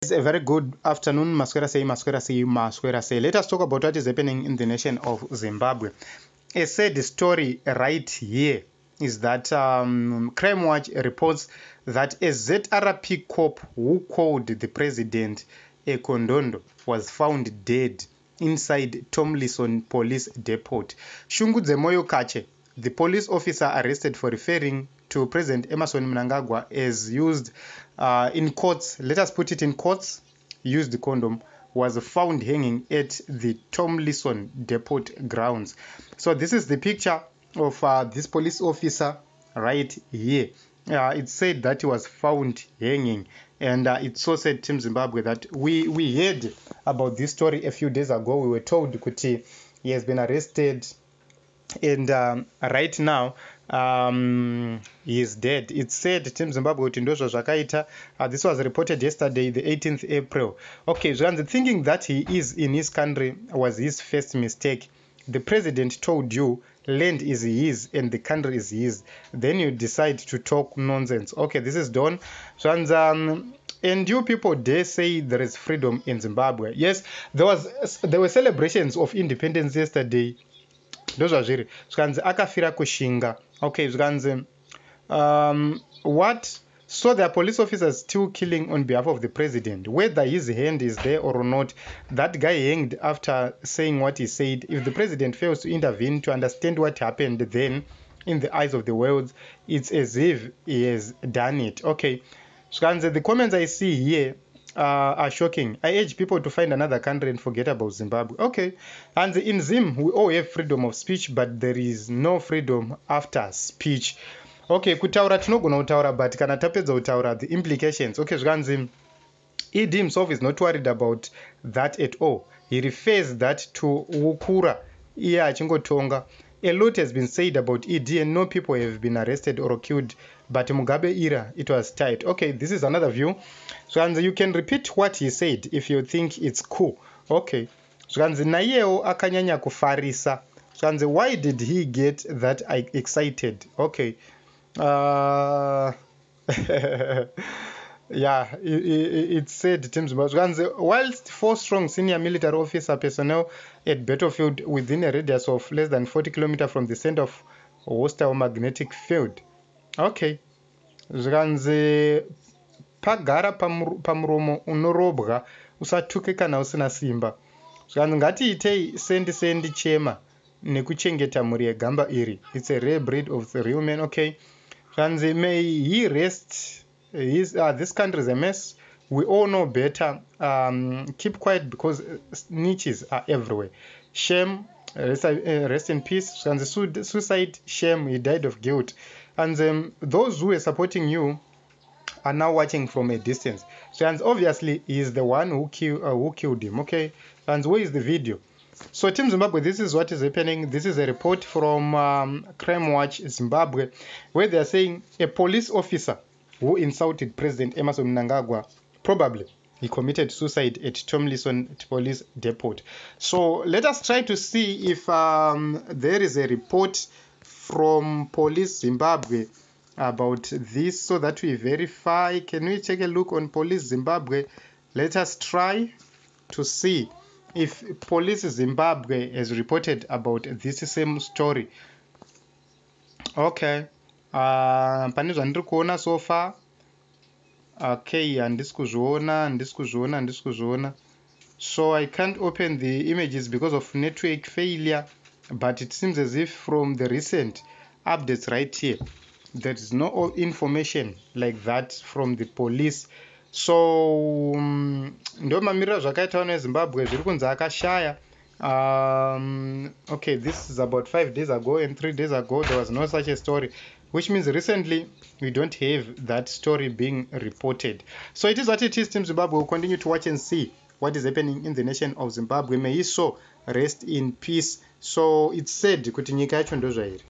It's a very good afternoon, Maswera say. Let us talk about what is happening in the nation of Zimbabwe. A sad story right here is that Crime Watch reports that a ZRP cop who called the president a Kondondo was found dead inside Tomlinson Police Depot. Shungudze Moyo Kache, the police officer arrested for referring to President Emmerson Mnangagwa as used in quotes, let us put it in quotes, used condom, was found hanging at the Tomlinson Depot grounds. So this is the picture of this police officer right here. It said that he was found hanging, and it so said Team Zimbabwe that we heard about this story a few days ago. We were told Kuti he has been arrested, and right now he is dead. It said Team Zimbabwe kuti ndozvo zvakaita. This was reported yesterday, the 18th April. Okay, the thinking that he is in his country was his first mistake. The president told you land is his and the country is his. Then you decide to talk nonsense. Okay, this is done. And you people dare say there is freedom in Zimbabwe. Yes, there were celebrations of independence yesterday. Ndozvazviri zvikanzi akafira kushinga. Okay, zvikanzi what? So there are police officers still killing on behalf of the president, whether his hand is there or not. That guy hanged after saying what he said. If the president fails to intervene to understand what happened, then in the eyes of the world, it's as if he has done it. Okay, zvikanzi the comments I see here are shocking. I urge people to find another country and forget about Zimbabwe. Okay, and in Zim, we all have freedom of speech, but there is no freedom after speech. Okay, kutaura tinogona kutaura, but kana tapedza kutaura, the implications. Okay, zvikanzi ED himself is not worried about that at all. He refers that to Wukura, iye achingotonga. A lot has been said about ED and no people have been arrested or killed, but Mugabe era, it was tight. Okay, this is another view. So you can repeat what he said if you think it's cool. Okay. So naiyewo akanyanya kufarisa. So why did he get that excited? Okay. Yeah, it said Team Zimbabwe. Whilst 4 strong senior military officer personnel at battlefield within a radius of less than 40 kilometers from the center of hostile magnetic field. Okay. Zvikanzi pagara pamuromo unorobwa usatuke kana usina simba. Zvikanzi ngatiitei sendi chema nekuchengeta mhuri yegamba iri. It's a rare breed of the real man. Okay. Zvikanzi may he rest. This country is a mess. We all know better. Keep quiet because niches are everywhere. Shame. Rest in peace. Suicide. Shame. He died of guilt. And those who are supporting you are now watching from a distance. So and obviously he is the one who killed him. Okay. And where is the video? So Team Zimbabwe, this is what is happening. This is a report from Crime Watch Zimbabwe, where they are saying a police officer who insulted President Emmerson Mnangagwa, probably he committed suicide at Tomlinson Police Depot. So let us try to see if there is a report from Police Zimbabwe about this so that we verify. Can we take a look on Police Zimbabwe? Let us try to see if Police Zimbabwe has reported about this same story. Okay. Pane zvandiri kuona so far. Okay, handisi kuzviona. So I can't open the images because of network failure, but it seems as if from the recent updates right here, there is no information like that from the police. So ndo mamiriro zvakaita vana veZimbabwe zviri kunzi akashaya. Okay, this is about 5 days ago, and 3 days ago there was no such a story, which means recently we don't have that story being reported. So it is what it is. Team Zimbabwe will continue to watch and see what is happening in the nation of Zimbabwe. May he so rest in peace. So it's said kuti nyika yacho ndozvairi.